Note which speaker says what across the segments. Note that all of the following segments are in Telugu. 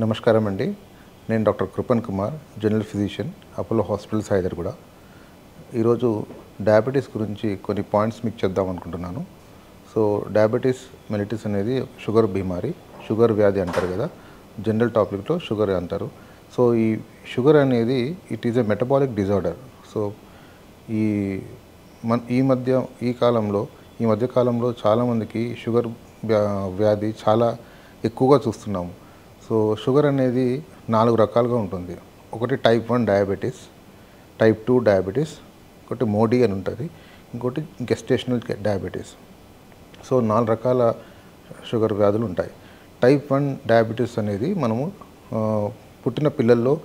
Speaker 1: నమస్కారం అండి. నేను doctor Kripan Kumar, general physician, Apollo hospitals Hyderabad. ఈరోజు డయాబెటీస్ గురించి కొన్ని పాయింట్స్ మీకు చెప్దాం అనుకుంటున్నాను. సో డయాబెటీస్ మెలిటస్ అనేది షుగర్ బీమారి, షుగర్ వ్యాధి అంటారు కదా, జనరల్ టాపిక్లో షుగర్ అంటారు. సో ఈ షుగర్ అనేది it is a metabolic disorder. So ఈ మధ్య కాలంలో చాలామందికి షుగర్ వ్యాధి చాలా ఎక్కువగా చూస్తున్నాము. సో షుగర్ అనేది 4 రకాలుగా ఉంటుంది. ఒకటి టైప్ 1 డయాబెటీస్, టైప్ 2 డయాబెటీస్, ఒకటి మోడీ అని ఉంటుంది, ఇంకోటి గెస్టేషనల్ డయాబెటీస్. సో 4 రకాల షుగర్ వ్యాధులు ఉంటాయి. టైప్ 1 డయాబెటీస్ అనేది మనము పుట్టిన పిల్లల్లో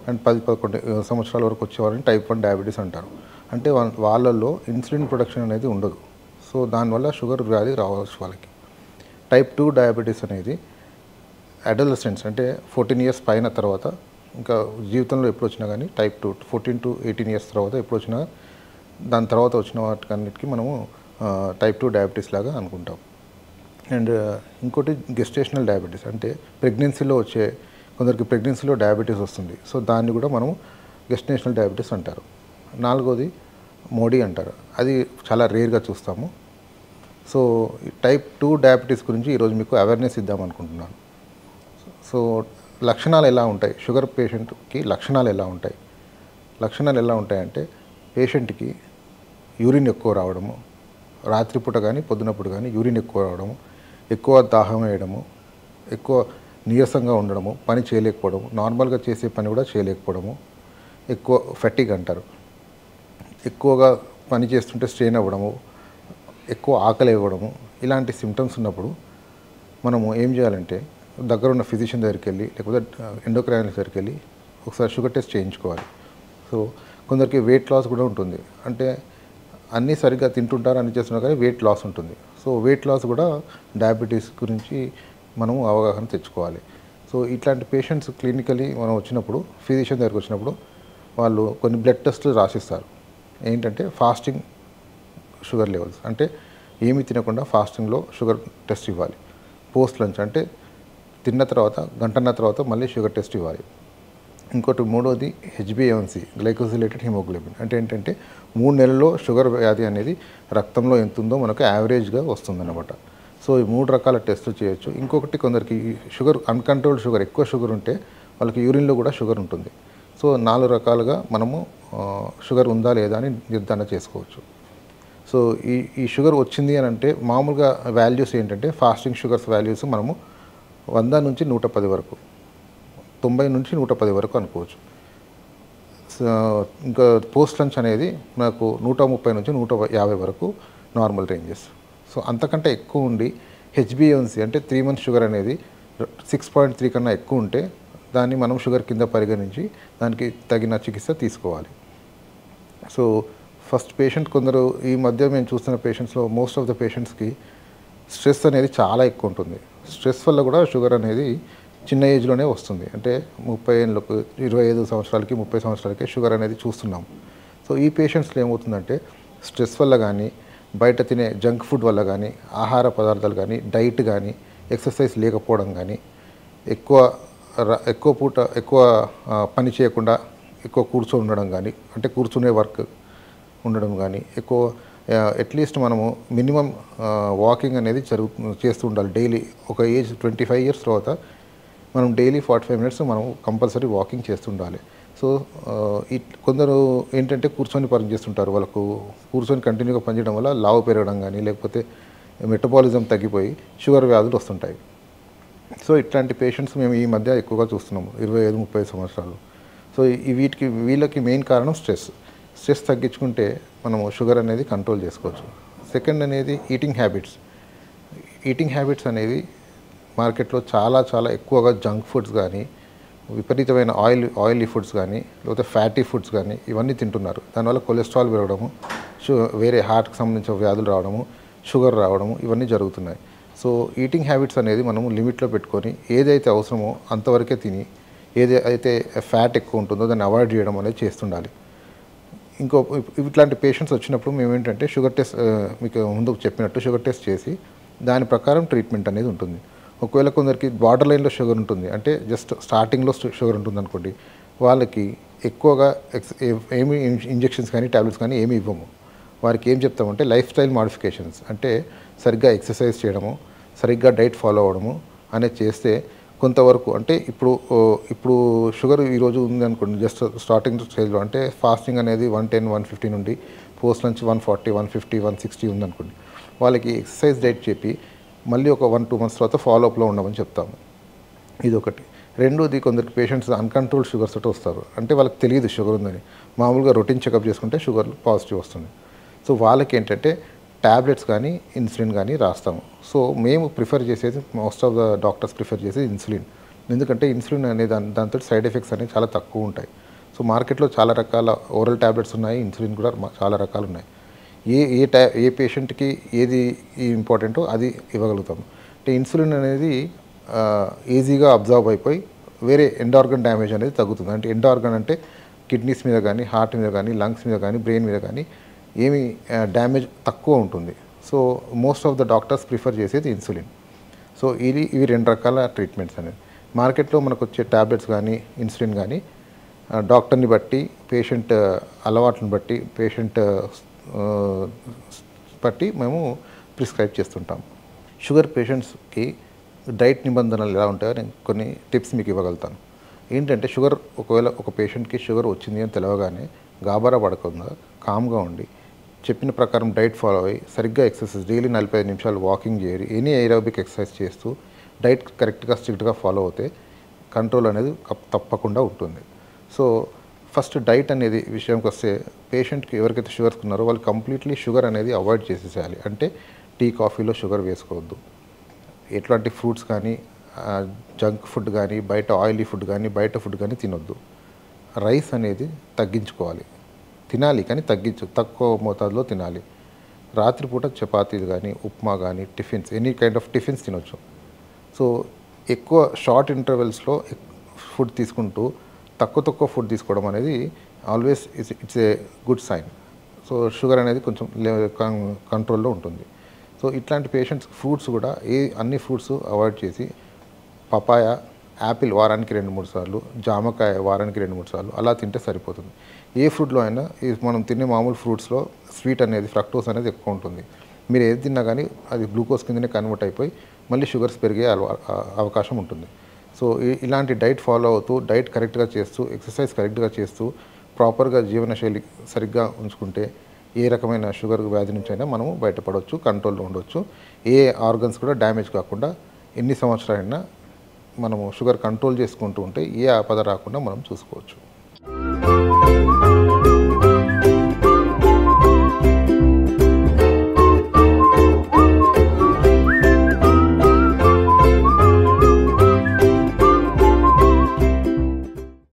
Speaker 1: అండ్ 10-11 సంవత్సరాల వరకు వచ్చేవారిని టైప్ 1 డయాబెటీస్ అంటారు. అంటే వాళ్ళల్లో ఇన్సులిన్ ప్రొడక్షన్ అనేది ఉండదు. సో దానివల్ల షుగర్ వ్యాధి రావచ్చు వాళ్ళకి. టైప్ 2 డయాబెటీస్ అనేది అడోలసెంట్స్ అంటే 14 ఇయర్స్ పైన తర్వాత, ఇంకా జీవితంలో ఎప్పుడు వచ్చినా కానీ టైప్ 2 14 to 18 ఇయర్స్ తర్వాత ఎప్పుడు వచ్చినా దాని తర్వాత వచ్చిన వాటికన్నిటికీ మనము టైప్ 2 డయాబెటీస్ లాగా అనుకుంటాం. అండ్ ఇంకోటి గెస్టేషనల్ డయాబెటీస్ అంటే కొందరికి ప్రెగ్నెన్సీలో డయాబెటీస్ వస్తుంది. సో దాన్ని కూడా మనము గెస్టేషనల్ డయాబెటీస్ అంటారు. 4వది మోడీ అంటారు. అది చాలా రేర్గా చూస్తాము. సో టైప్ 2 డయాబెటీస్ గురించి ఈరోజు మీకు అవేర్నెస్ ఇద్దాం అనుకుంటున్నాను. సో లక్షణాలు ఎలా ఉంటాయి, షుగర్ పేషెంట్కి లక్షణాలు ఎలా ఉంటాయంటే పేషెంట్కి యూరిన్ ఎక్కువ రావడము, రాత్రిపూట కానీ పొద్దునప్పుడు కానీ యూరిన్ ఎక్కువ రావడము, ఎక్కువ దాహం వేయడము, ఎక్కువ నీరసంగా ఉండడము, పని చేయలేకపోవడము, నార్మల్గా చేసే పని కూడా చేయలేకపోవడము, ఎక్కువ ఫెటిగ్ అంటారు, ఎక్కువగా పని చేస్తుంటే స్ట్రెయిన్ అవ్వడము, ఎక్కువ ఆకలి ఇవ్వడము, ఇలాంటి సిమ్టమ్స్ ఉన్నప్పుడు మనము ఏం చేయాలంటే దగ్గరున్న ఫిజిషియన్ దగ్గరికి వెళ్ళి లేకపోతే ఎండోక్రైనాలజిస్ట్ దగ్గరికి వెళ్ళి ఒకసారి షుగర్ టెస్ట్ చేయించుకోవాలి. సో కొందరికి వెయిట్ లాస్ కూడా ఉంటుంది. అంటే అన్నీ సరిగ్గా తింటుంటారు, అన్నీ చేస్తున్నారు కానీ వెయిట్ లాస్ ఉంటుంది. సో వెయిట్ లాస్ కూడా డయాబెటీస్ గురించి మనము అవగాహన తెచ్చుకోవాలి. సో ఇట్లాంటి పేషెంట్స్ క్లినికలీ మనం వచ్చినప్పుడు, ఫిజిషియన్ దగ్గరికి వచ్చినప్పుడు వాళ్ళు కొన్ని బ్లడ్ టెస్టులు రాసిస్తారు. ఏంటంటే ఫాస్టింగ్ షుగర్ లెవెల్స్, అంటే ఏమీ తినకుండా ఫాస్టింగ్లో షుగర్ టెస్ట్ ఇవ్వాలి. పోస్ట్ లంచ్ అంటే తిన్న తర్వాత గంటన్నర తర్వాత మళ్ళీ షుగర్ టెస్ట్ ఇవ్వాలి. ఇంకోటి 3వది హెచ్బిఏవన్సి, గ్లైకోసిలేటెడ్ హిమోగ్లోబిన్. అంటే ఏంటంటే 3 నెలల్లో షుగర్ వ్యాధి అనేది రక్తంలో ఎంత ఉందో మనకు యావరేజ్గా వస్తుందన్నమాట. సో ఈ 3 రకాల టెస్టులు చేయొచ్చు. ఇంకొకటి కొందరికి షుగర్ అన్కంట్రోల్డ్ షుగర్, ఎక్కువ షుగర్ ఉంటే వాళ్ళకి యూరిన్లో కూడా షుగర్ ఉంటుంది. సో 4 రకాలుగా మనము షుగర్ ఉందా లేదా అని నిర్ధారణ చేసుకోవచ్చు. సో ఈ షుగర్ వచ్చింది అని అంటే మామూలుగా వాల్యూస్ ఏంటంటే ఫాస్టింగ్ షుగర్స్ వాల్యూస్ మనము 100 నుంచి 110 వరకు, 90 నుంచి 110 వరకు అనుకోవచ్చు. ఇంకా పోస్ట్ లంచ్ అనేది మనకు 130 నుంచి 150 వరకు నార్మల్ రేంజెస్. సో అంతకంటే ఎక్కువ ఉండి హెచ్బిఏవన్సి అంటే 3 months షుగర్ అనేది 6.3 కన్నా ఎక్కువ ఉంటే దాన్ని మనం షుగర్ కింద పరిగణించి దానికి తగిన చికిత్స తీసుకోవాలి. సో ఫస్ట్ పేషెంట్ కొందరు ఈ మధ్య మేము చూస్తున్న పేషెంట్స్లో మోస్ట్ ఆఫ్ ద పేషెంట్స్కి స్ట్రెస్ అనేది చాలా ఎక్కువ ఉంటుంది. స్ట్రెస్ వల్ల కూడా షుగర్ అనేది చిన్న ఏజ్లోనే వస్తుంది. అంటే 30 ఏళ్ళకు, 25 సంవత్సరాలకి, 30 సంవత్సరాలకి షుగర్ అనేది చూస్తున్నాం. సో ఈ పేషెంట్స్లో ఏమవుతుందంటే స్ట్రెస్ వల్ల కానీ, బయట తినే జంక్ ఫుడ్ వల్ల కానీ, ఆహార పదార్థాలు కానీ, డైట్ కానీ, ఎక్సర్సైజ్ లేకపోవడం కానీ, ఎక్కువ పని చేయకుండా ఎక్కువ కూర్చొని ఉండడం కానీ, అంటే కూర్చునే వర్క్ ఉండడం కానీ, ఎక్కువ అట్లీస్ట్ మనము మినిమం వాకింగ్ అనేది చేస్తూ ఉండాలి డైలీ. ఒక ఏజ్ 25 years తర్వాత మనం డైలీ 45 minutes మనం కంపల్సరీ వాకింగ్ చేస్తుండాలి. సో కొందరు ఏంటంటే కూర్చొని పని చేస్తుంటారు, వాళ్ళకు కూర్చొని కంటిన్యూగా పనిచేయడం వల్ల లావు పెరగడం కానీ, లేకపోతే మెటబాలిజం తగ్గిపోయి షుగర్ వ్యాధులు వస్తుంటాయి. సో ఇట్లాంటి పేషెంట్స్ మేము ఈ మధ్య ఎక్కువగా చూస్తున్నాము, 25-30 సంవత్సరాలు. సో వీళ్ళకి మెయిన్ కారణం స్ట్రెస్ తగ్గించుకుంటే మనము షుగర్ అనేది కంట్రోల్ చేసుకోవచ్చు. సెకండ్ అనేది ఈటింగ్ హ్యాబిట్స్ అనేది మార్కెట్లో చాలా ఎక్కువగా జంక్ ఫుడ్స్ కానీ, విపరీతమైన ఆయిలీ ఫుడ్స్ కానీ, లేకపోతే ఫ్యాటీ ఫుడ్స్ కానీ ఇవన్నీ తింటున్నారు. దానివల్ల కొలెస్ట్రాల్ పెరగడము, వేరే హార్ట్కి సంబంధించిన వ్యాధులు రావడము, షుగర్ రావడము ఇవన్నీ జరుగుతున్నాయి. సో ఈటింగ్ హ్యాబిట్స్ అనేది మనము లిమిట్లో పెట్టుకొని ఏదైతే అవసరమో అంతవరకే తిని, ఏదైతే ఫ్యాట్ ఎక్కువ ఉంటుందో దాన్ని అవాయిడ్ చేయడం అనేది చేస్తుండాలి. ఇట్లాంటి పేషెంట్స్ వచ్చినప్పుడు మేము ఏంటంటే షుగర్ టెస్ట్, మీకు ముందు చెప్పినట్టు షుగర్ టెస్ట్ చేసి దాని ప్రకారం ట్రీట్మెంట్ అనేది ఉంటుంది. ఒకవేళ కొందరికి బార్డర్ లైన్లో షుగర్ ఉంటుంది, అంటే జస్ట్ స్టార్టింగ్లో షుగర్ ఉంటుంది అనుకోండి, వాళ్ళకి ఎక్కువగా ఏమి ఇంజెక్షన్స్ కానీ టాబ్లెట్స్ కానీ ఏమి ఇవ్వము. వారికి ఏం చెప్తామంటే లైఫ్ స్టైల్ మాడిఫికేషన్స్, అంటే సరిగ్గా ఎక్సర్సైజ్ చేయడము, సరిగ్గా డైట్ ఫాలో అవ్వడము అనేది చేస్తే కొంతవరకు, అంటే ఇప్పుడు షుగర్ ఈరోజు ఉంది అనుకోండి, జస్ట్ స్టార్టింగ్ స్టేజ్లో, అంటే ఫాస్టింగ్ అనేది 110 150 నుండి పోస్ట్ నుంచి 140 150 160 ఉందనుకోండి, వాళ్ళకి ఎక్సర్సైజ్ డైట్ చెప్పి మళ్ళీ ఒక 1-2 మంత్స్ తర్వాత ఫాలోఅప్లో ఉండమని చెప్తాము. ఇది ఒకటి. రెండోది, కొందరికి పేషెంట్స్ అన్‌కంట్రోల్డ్ షుగర్స్ తోటి వస్తారు. అంటే వాళ్ళకి తెలియదు షుగర్ ఉందని. మామూలుగా రొటీన్ చెకప్ చేసుకుంటే షుగర్ పాజిటివ్ వస్తుంది. సో వాళ్ళకి ఏంటంటే టాబ్లెట్స్ కానీ ఇన్సులిన్ కానీ రాస్తాము. సో మేము ప్రిఫర్ చేసేది, most of the doctors prefer చేసేది ఇన్సులిన్. ఎందుకంటే ఇన్సులిన్ అనే దాంతో సైడ్ ఎఫెక్ట్స్ అనేవి చాలా తక్కువ ఉంటాయి. సో మార్కెట్లో చాలా రకాల ఓరల్ టాబ్లెట్స్ ఉన్నాయి, ఇన్సులిన్ కూడా చాలా రకాలు ఉన్నాయి. ఏ పేషెంట్కి ఏది ఇంపార్టెంటో అది ఇవ్వగలుగుతాము. అంటే ఇన్సులిన్ అనేది ఈజీగా అబ్జర్వ్ అయిపోయి వేరే ఎండ్ ఆర్గన్ డ్యామేజ్ అనేది తగ్గుతుంది. అంటే ఎండ్ ఆర్గన్ అంటే కిడ్నీస్ మీద కానీ, హార్ట్ మీద కానీ, లంగ్స్ మీద కానీ, బ్రెయిన్ మీద కానీ ఏమి డ్యామేజ్ తక్కువ ఉంటుంది. So most of the doctors prefer చేసేది ఇన్సులిన్. సో ఇవి 2 రకాల ట్రీట్మెంట్స్ అనేది. మార్కెట్లో మనకు వచ్చే టాబ్లెట్స్ కానీ ఇన్సులిన్ కానీ డాక్టర్ని బట్టి, పేషెంట్ అలవాట్లను బట్టి, పేషెంట్ బట్టి మేము ప్రిస్క్రైబ్ చేస్తుంటాం. షుగర్ పేషెంట్స్కి డైట్ నిబంధనలు ఎలా ఉంటాయో నేను కొన్ని టిప్స్ మీకు ఇవ్వగలుగుతాను. ఏంటంటే ఒకవేళ ఒక పేషెంట్కి షుగర్ వచ్చింది అని తెలవగానే గాబరా పడకుండా కామ్గా ఉండి చెప్పిన ప్రకారం డైట్ ఫాలో అయ్యి సరిగ్గా ఎక్సర్సైజ్ డైలీ 45 నిమిషాలు వాకింగ్ చేయాలి, ఎనీ ఏరోబిక్ ఎక్సర్సైజ్ చేస్తూ డైట్ కరెక్ట్గా స్ట్రిక్ట్గా ఫాలో అవుతే కంట్రోల్ అనేది తప్పకుండా ఉంటుంది. సో ఫస్ట్ డైట్ అనేది విషయంకి వస్తే, పేషెంట్కి ఎవరికైతే షుగర్స్ ఉన్నారో వాళ్ళు కంప్లీట్లీ షుగర్ అనేది అవాయిడ్ చేసేసేయాలి. అంటే టీ కాఫీలో షుగర్ వేసుకోవద్దు, ఎట్లాంటి ఫ్రూట్స్ కానీ, జంక్ ఫుడ్ కానీ, బయట ఆయిలీ ఫుడ్ కానీ, బయట ఫుడ్ కానీ తినొద్దు. రైస్ అనేది తగ్గించుకోవాలి, తినాలి కానీ తక్కువ మోతాదులో తినాలి. రాత్రిపూట చపాతీలు కానీ, ఉప్మా కానీ, tiffins, any kind of tiffins తినొచ్చు. సో ఎక్కువ షార్ట్ ఇంటర్వెల్స్లో ఫుడ్ తీసుకుంటూ తక్కువ ఫుడ్ తీసుకోవడం అనేది always it's a good sign. So sugar అనేది కొంచెం కంట్రోల్లో ఉంటుంది. సో ఇట్లాంటి పేషెంట్స్ ఫ్రూట్స్ కూడా అన్ని ఫ్రూట్స్ అవాయిడ్ చేసి, పపాయ, యాపిల్ వారానికి 2-3 సార్లు, జామకాయ వారానికి 2-3 సార్లు అలా తింటే సరిపోతుంది. ఏ ఫ్రూట్లో అయినా మనం తినే మామూలు ఫ్రూట్స్లో స్వీట్ అనేది, ఫ్రక్టోస్ అనేది ఎక్కువ ఉంటుంది. మీరు ఏది తిన్నా కానీ అది గ్లూకోజ్ కిందనే కన్వర్ట్ అయిపోయి మళ్ళీ షుగర్స్ పెరిగే అవకాశం ఉంటుంది. సో ఇలాంటి డైట్ ఫాలో అవుతూ, డైట్ కరెక్ట్గా చేస్తూ, ఎక్సర్సైజ్ కరెక్ట్గా చేస్తూ, ప్రాపర్గా జీవనశైలి సరిగ్గా ఉంచుకుంటే ఏ రకమైన షుగర్ వ్యాధి నుంచి అయినా మనము బయటపడవచ్చు, కంట్రోల్లో ఉండవచ్చు. ఏ ఆర్గన్స్ కూడా డ్యామేజ్ కాకుండా ఎన్ని సంవత్సరాలైనా మనము షుగర్ కంట్రోల్ చేసుకుంటూ ఉంటే ఏ ఆపద రాకుండా మనం చూసుకోవచ్చు.